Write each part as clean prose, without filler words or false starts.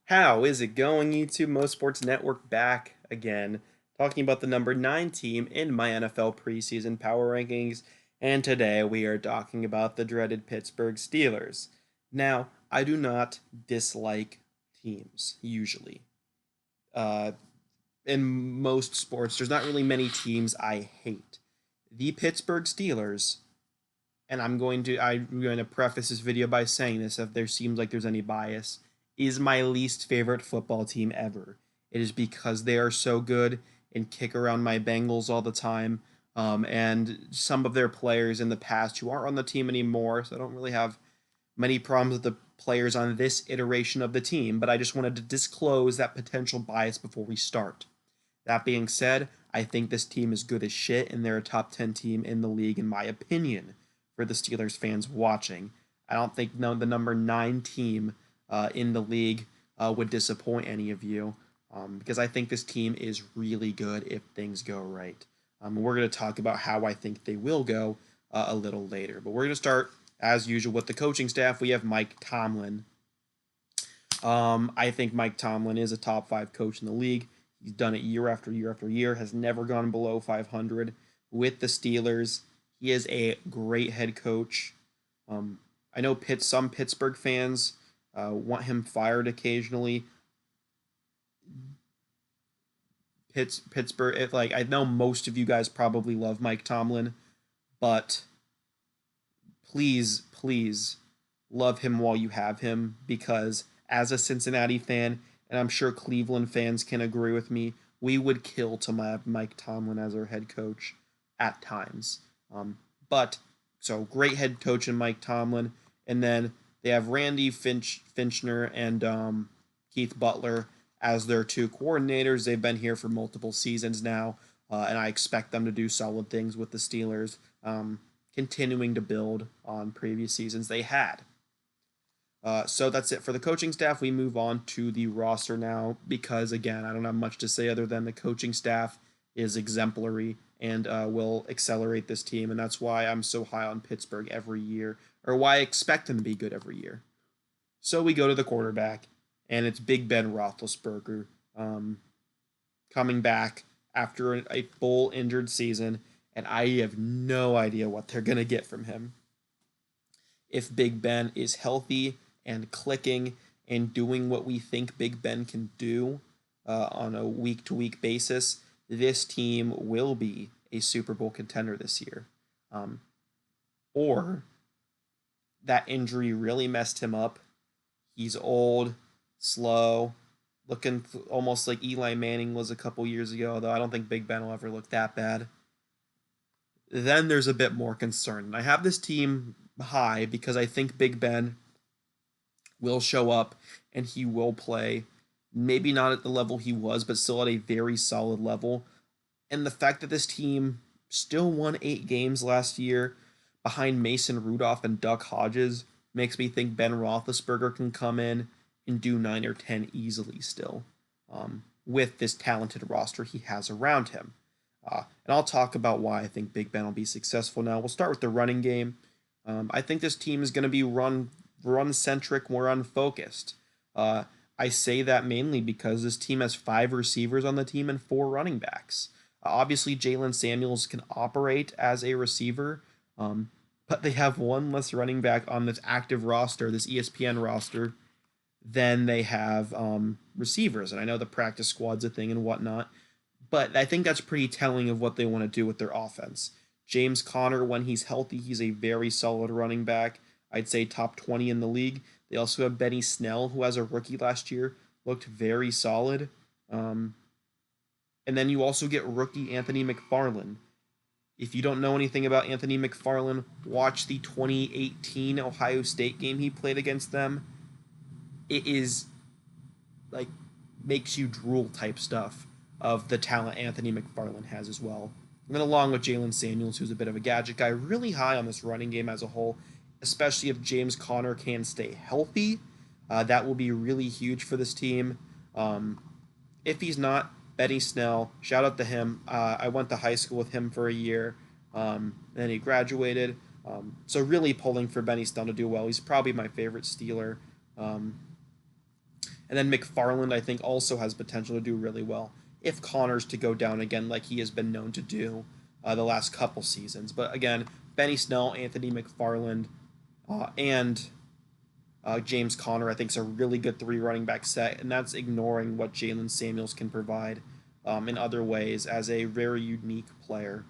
How is it going, YouTube? Mo Sports Network back again, talking about the number 9 team in my NFL preseason power rankings. And today we are talking about the dreaded Pittsburgh Steelers. Now, I do not dislike teams, usually. Uh, in most sports, there's not really many teams I hate. The Pittsburgh Steelers, and I'm going to preface this video by saying this if there seems like there's any bias, is my least favorite football team ever. It is because they are so good and kick around my Bengals all the time. And some of their players in the past who aren't on the team anymore, so I don't really have many problems with the players on this iteration of the team, but I just wanted to disclose that potential bias before we start. That being said, I think this team is good as shit, and they're a top 10 team in the league, in my opinion, for the Steelers fans watching. I don't think the number 9 team in the league would disappoint any of you because I think this team is really good if things go right. We're going to talk about how I think they will go a little later. But we're going to start, as usual, with the coaching staff. We have Mike Tomlin. I think Mike Tomlin is a top 5 coach in the league. He's done it year after year after year, has never gone below 500 with the Steelers. He is a great head coach. I know some Pittsburgh fans want him fired occasionally. Pittsburgh, I know most of you guys probably love Mike Tomlin, but please love him while you have him, because as a Cincinnati fan, and I'm sure Cleveland fans can agree with me, we would kill to have Mike Tomlin as our head coach at times. But so great head coach in Mike Tomlin, and then they have Randy Finchner and Keith Butler as their 2 coordinators. They've been here for multiple seasons now, and I expect them to do solid things with the Steelers, continuing to build on previous seasons they had. So that's it for the coaching staff. We move on to the roster now because, again, I don't have much to say other than the coaching staff is exemplary and will accelerate this team, and that's why I'm so high on Pittsburgh every year, or why I expect them to be good every year. So we go to the quarterback, and it's Big Ben Roethlisberger coming back after a full injured season, and I have no idea what they're going to get from him. If Big Ben is healthy and clicking and doing what we think Big Ben can do on a week-to-week basis, this team will be a Super Bowl contender this year. Or that injury really messed him up. He's old, slow, looking almost like Eli Manning was a couple years ago, though I don't think Big Ben will ever look that bad. Then there's a bit more concern. And I have this team high because I think Big Ben will show up and he will play. Maybe not at the level he was, but still at a very solid level. And the fact that this team still won 8 games last year behind Mason Rudolph and Duck Hodges makes me think Ben Roethlisberger can come in and do 9 or 10 easily still, with this talented roster he has around him. And I'll talk about why I think Big Ben will be successful now. We'll start with the running game. I think this team is going to be run-centric, more run-focused. I say that mainly because this team has 5 receivers on the team and 4 running backs. Obviously, Jalen Samuels can operate as a receiver, but they have 1 less running back on this active roster, this ESPN roster, than they have receivers. And I know the practice squad's a thing and whatnot, but I think that's pretty telling of what they want to do with their offense. James Conner, when he's healthy, he's a very solid running back. I'd say top 20 in the league. They also have Benny Snell, who as a rookie last year looked very solid. And then you also get rookie Anthony McFarland. If you don't know anything about Anthony McFarland, watch the 2018 Ohio State game he played against them. It is like makes you drool type stuff of the talent Anthony McFarland has as well. And then along with Jalen Samuels, who's a bit of a gadget guy, really high on this running game as a whole, especially if James Conner can stay healthy. That will be really huge for this team. If he's not, Benny Snell, shout out to him. I went to high school with him for a year, then he graduated. So really pulling for Benny Snell to do well. He's probably my favorite Steeler. And then McFarland, I think, also has potential to do really well if Connor's to go down again like he has been known to do the last couple seasons. But again, Benny Snell, Anthony McFarland, and James Conner, I think, is a really good three running back set, and that's ignoring what Jalen Samuels can provide in other ways as a very unique player.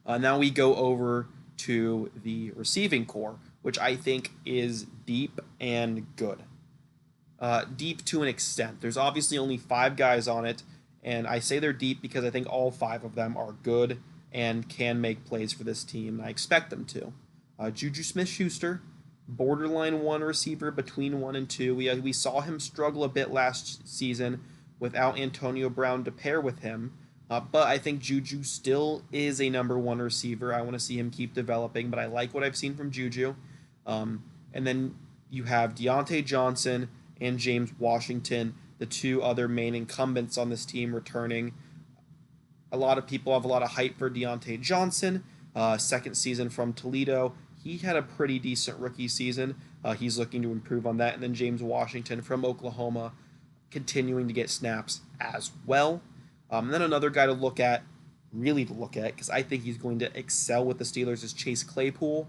Now we go over to the receiving core, which I think is deep and good. Deep to an extent. There's obviously only 5 guys on it, and I say they're deep because I think all 5 of them are good and can make plays for this team, and I expect them to. Juju Smith-Schuster, borderline 1 receiver between 1 and 2. We saw him struggle a bit last season without Antonio Brown to pair with him, but I think Juju still is a number 1 receiver. I want to see him keep developing, but I like what I've seen from Juju. And then you have Deontay Johnson and James Washington, the 2 other main incumbents on this team, returning. A lot of people have a lot of hype for Deontay Johnson, second season from Toledo. He had a pretty decent rookie season. He's looking to improve on that. And then James Washington from Oklahoma, continuing to get snaps as well. And then another guy to look at, really to look at, because I think he's going to excel with the Steelers, is Chase Claypool.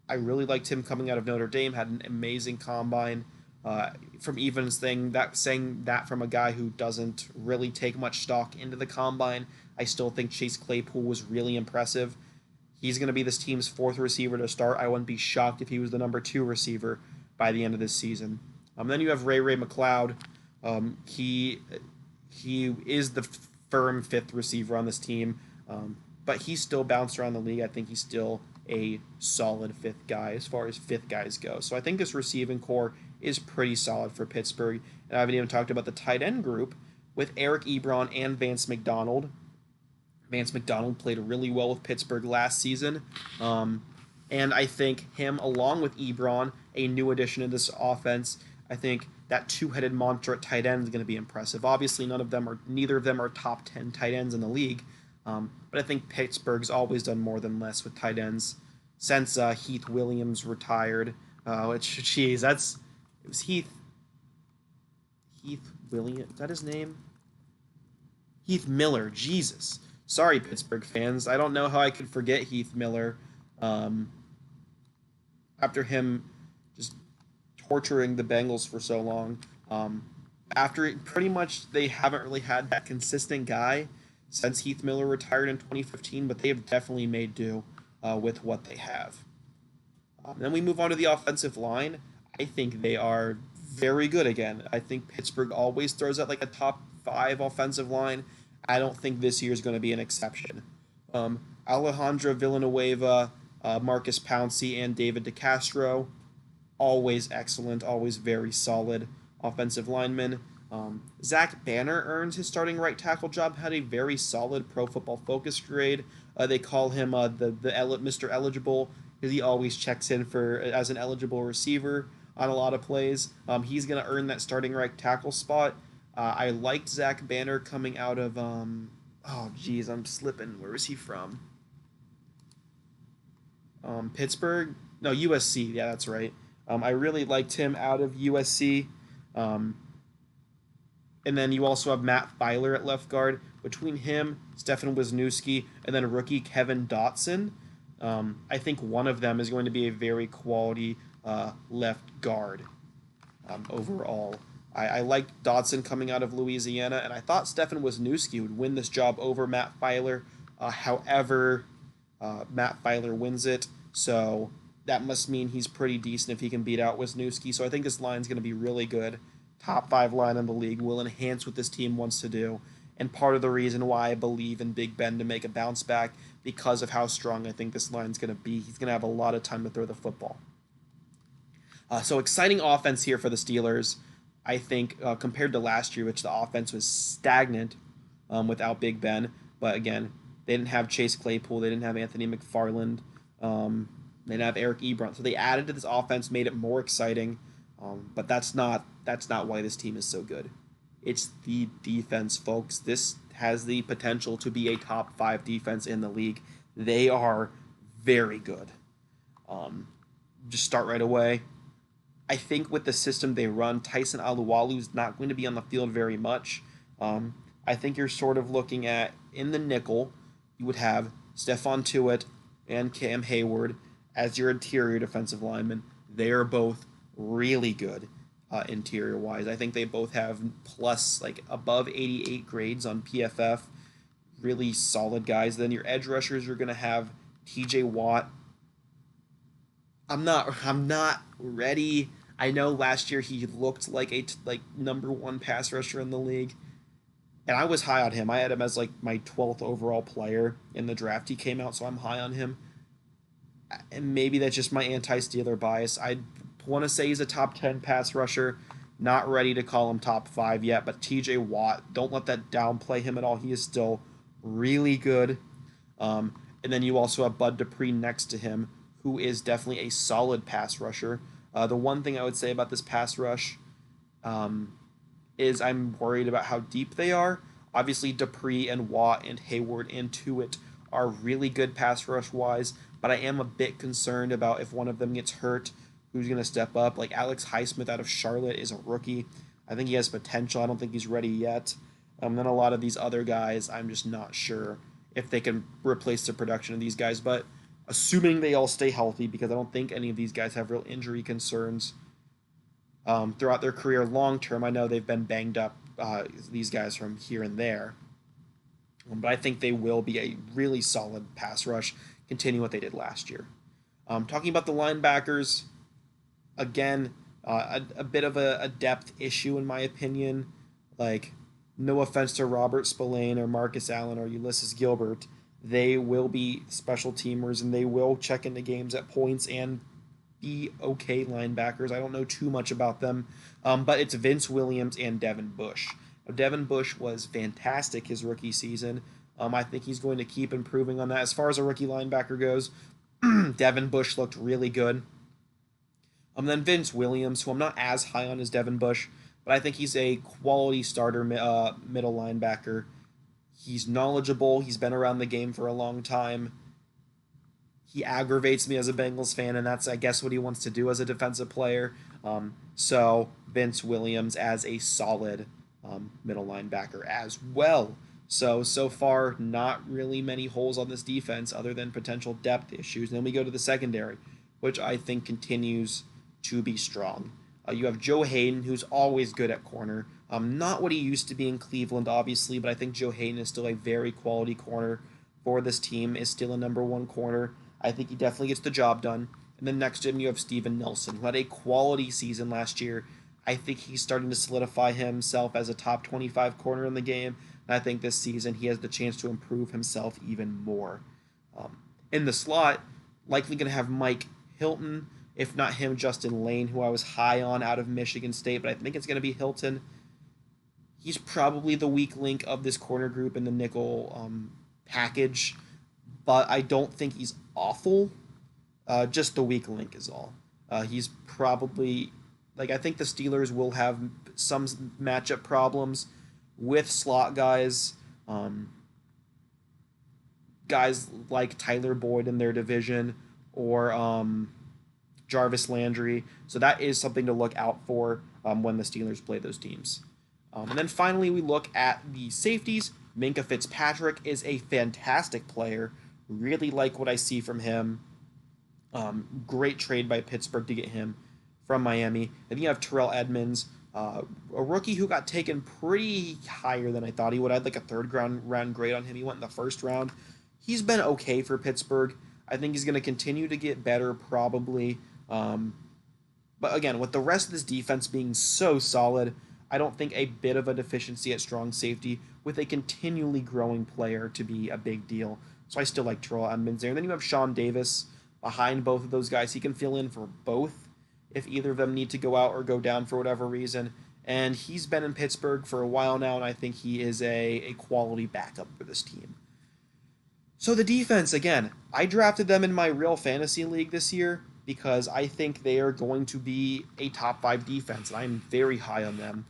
I really liked him coming out of Notre Dame, had an amazing combine. From even saying that from a guy who doesn't really take much stock into the combine, I still think Chase Claypool was really impressive. He's going to be this team's 4th receiver to start. I wouldn't be shocked if he was the number 2 receiver by the end of this season. Then you have Ray McLeod. He is the firm 5th receiver on this team, but he's still bounced around the league. I think he's still a solid 5th guy as far as 5th guys go. So I think this receiving core is pretty solid for Pittsburgh. And I haven't even talked about the tight end group with Eric Ebron and Vance McDonald. Vance McDonald played really well with Pittsburgh last season. And I think him, along with Ebron, a new addition to this offense, I think that 2-headed monster at tight end is going to be impressive. Obviously, neither of them are top 10 tight ends in the league. But I think Pittsburgh's always done more than less with tight ends since Heath Williams retired. It was Heath Williams. Is that his name? Heath Miller. Jesus. Sorry, Pittsburgh fans. I don't know how I could forget Heath Miller. After him just torturing the Bengals for so long. Pretty much they haven't really had that consistent guy since Heath Miller retired in 2015, but they have definitely made do with what they have. Then we move on to the offensive line. I think they are very good again. I think Pittsburgh always throws out like a top 5 offensive line. I don't think this year is going to be an exception. Alejandro Villanueva, Marcus Pouncey, and David DeCastro, always excellent, always very solid offensive linemen. Zach Banner earns his starting right tackle job, had a very solid Pro Football Focus grade. They call him Mr. Eligible because he always checks in as an eligible receiver on a lot of plays. He's going to earn that starting right tackle spot. I liked Zach Banner coming out of I'm slipping. Where is he from? Pittsburgh? No, USC. Yeah, that's right. I really liked him out of USC. And then you also have Matt Filer at left guard. Between him, Stefan Wisniewski, and then rookie Kevin Dotson, I think one of them is going to be a very quality left guard overall. I liked Dotson coming out of Louisiana, and I thought Stefan Wisniewski would win this job over Matt Filer. However, Matt Filer wins it, so that must mean he's pretty decent if he can beat out Wisniewski. So I think this line's going to be really good. Top 5 line in the league, will enhance what this team wants to do, and part of the reason why I believe in Big Ben to make a bounce back because of how strong I think this line's going to be. He's going to have a lot of time to throw the football. So exciting offense here for the Steelers. I think compared to last year, which the offense was stagnant without Big Ben. But again, they didn't have Chase Claypool. They didn't have Anthony McFarland. They didn't have Eric Ebron. So they added to this offense, made it more exciting. But that's not why this team is so good. It's the defense, folks. This has the potential to be a top 5 defense in the league. They are very good. Just start right away. I think with the system they run, Tyson Alualu is not going to be on the field very much. I think you're sort of looking at, in the nickel, you would have Stephon Tuitt and Cam Hayward as your interior defensive linemen. They are both really good interior wise. I think they both have plus, like, above 88 grades on PFF. Really solid guys. Then your edge rushers, you're going to have TJ Watt. I'm not ready. I know last year he looked like a number one pass rusher in the league, and I was high on him. I had him as like my 12th overall player in the draft. He came out, so I'm high on him. And maybe that's just my anti-Steeler bias. I want to say he's a top 10 pass rusher. Not ready to call him top 5 yet, but TJ Watt, don't let that downplay him at all. He is still really good. And then you also have Bud Dupree next to him, who is definitely a solid pass rusher. The one thing I would say about this pass rush is I'm worried about how deep they are. Obviously, Dupree and Watt and Hayward and Tuitt are really good pass rush wise, but I am a bit concerned about if one of them gets hurt, who's going to step up. Like Alex Highsmith out of Charlotte is a rookie. I think he has potential. I don't think he's ready yet. Then a lot of these other guys, I'm just not sure if they can replace the production of these guys. But assuming they all stay healthy, because I don't think any of these guys have real injury concerns throughout their career long term. I know they've been banged up, these guys from here and there. But I think they will be a really solid pass rush, continue what they did last year. Talking about the linebackers, again, a bit of a depth issue in my opinion. Like, no offense to Robert Spillane or Marcus Allen or Ulysses Gilbert, they will be special teamers and they will check into games at points and be okay linebackers. I don't know too much about them, but it's Vince Williams and Devin Bush. Now, Devin Bush was fantastic his rookie season. I think he's going to keep improving on that. As far as a rookie linebacker goes, Devin Bush looked really good. Then Vince Williams, who I'm not as high on as Devin Bush, but I think he's a quality starter middle linebacker. He's knowledgeable. He's been around the game for a long time. He aggravates me as a Bengals fan, and that's, I guess, what he wants to do as a defensive player. So Vince Williams as a solid middle linebacker as well. So far, not really many holes on this defense other than potential depth issues. Then we go to the secondary, which I think continues to be strong. You have Joe Hayden, who's always good at corner. Not what he used to be in Cleveland, obviously, but I think Joe Hayden is still a very quality corner for this team, is still a number one corner. I think he definitely gets the job done. And then next to him, you have Steven Nelson, who had a quality season last year. I think he's starting to solidify himself as a top 25 corner in the game. And I think this season he has the chance to improve himself even more. In the slot, likely going to have Mike Hilton. If not him, Justin Lane, who I was high on out of Michigan State, but I think it's going to be Hilton. He's probably the weak link of this corner group in the nickel package, but I don't think he's awful. Just the weak link is all. He's probably, like, I think the Steelers will have some matchup problems with slot guys. Guys like Tyler Boyd in their division or Jarvis Landry. So that is something to look out for when the Steelers play those teams. And then finally, we look at the safeties. Minkah Fitzpatrick is a fantastic player. Really like what I see from him. Great trade by Pittsburgh to get him from Miami. And then you have Terrell Edmunds, a rookie who got taken pretty higher than I thought he would. I had like a third round grade on him. He went in the first round. He's been okay for Pittsburgh. I think he's going to continue to get better probably. But again, with the rest of this defense being so solid, I don't think a bit of a deficiency at strong safety with a continually growing player to be a big deal. So I still like Terrell Edmunds there. And then you have Sean Davis behind both of those guys. He can fill in for both if either of them need to go out or go down for whatever reason. And he's been in Pittsburgh for a while now, and I think he is a quality backup for this team. So the defense, again, I drafted them in my real fantasy league this year because I think they are going to be a top 5 defense, and I'm very high on them.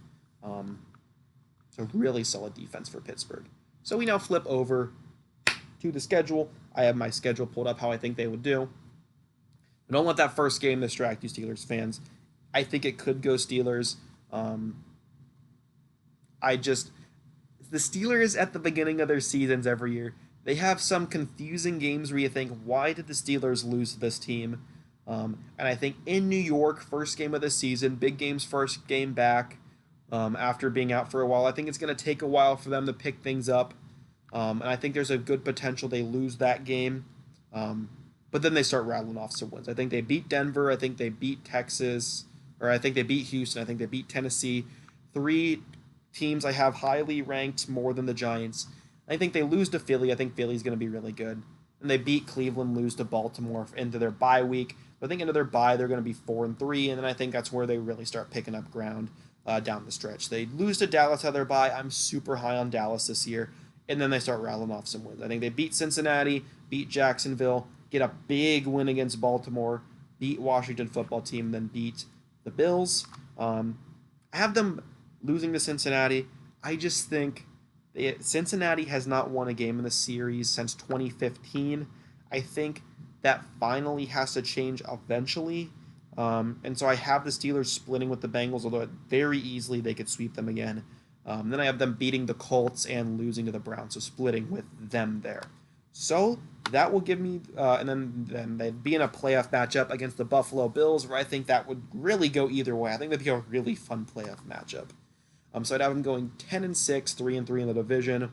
It's a really solid defense for Pittsburgh. So we now flip over to the schedule. I have my schedule pulled up how I think they would do. But don't let that first game distract you, Steelers fans. I think it could go Steelers. Um, I just the Steelers at the beginning of their seasons every year, they have some confusing games where you think, why did the Steelers lose to this team? And I think in New York, first game of the season, big game's first game back after being out for a while. I think it's going to take a while for them to pick things up. And I think there's a good potential they lose that game. Um, but then they start rattling off some wins. I think they beat Denver. I think they beat Texas. Or I think they beat Houston. I think they beat Tennessee. Three teams I have highly ranked more than the Giants. I think they lose to Philly. I think Philly's going to be really good. And they beat Cleveland, lose to Baltimore into their bye week. But I think into their bye, they're going to be 4-3. And then I think that's where they really start picking up ground down the stretch. They lose to Dallas out of their bye. I'm super high on Dallas this year. And then they start rattling off some wins. I think they beat Cincinnati, beat Jacksonville, get a big win against Baltimore, beat Washington football team, then beat the Bills. I have them losing to Cincinnati. I just think Cincinnati has not won a game in the series since 2015. I think that finally has to change eventually. And so I have the Steelers splitting with the Bengals, although very easily they could sweep them again. Then I have them beating the Colts and losing to the Browns, so splitting with them there. So that will give me, and then they'd be in a playoff matchup against the Buffalo Bills, where I think that would really go either way. I think that'd be a really fun playoff matchup. So I'd have them going 10-6, 3-3 in the division.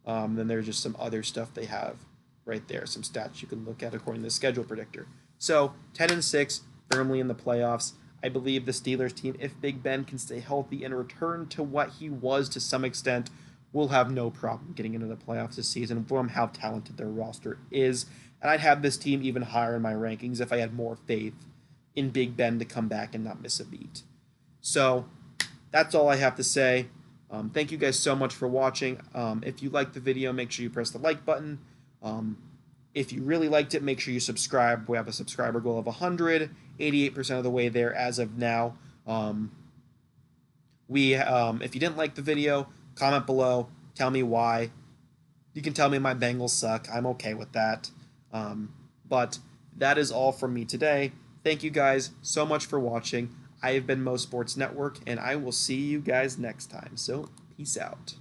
Then there's just some other stuff they have right there, some stats you can look at according to the schedule predictor. So 10-6, firmly in the playoffs. I believe the Steelers team, if Big Ben can stay healthy and return to what he was to some extent, will have no problem getting into the playoffs this season from how talented their roster is. And I'd have this team even higher in my rankings if I had more faith in Big Ben to come back and not miss a beat. So that's all I have to say. Thank you guys so much for watching. If you liked the video, make sure you press the like button. If you really liked it, make sure you subscribe. We have a subscriber goal of 100, 88% of the way there as of now. If you didn't like the video, comment below. Tell me why. You can tell me my Bengals suck. I'm okay with that. But that is all from me today. Thank you guys so much for watching. I have been Mo Sports Network, and I will see you guys next time. So, peace out.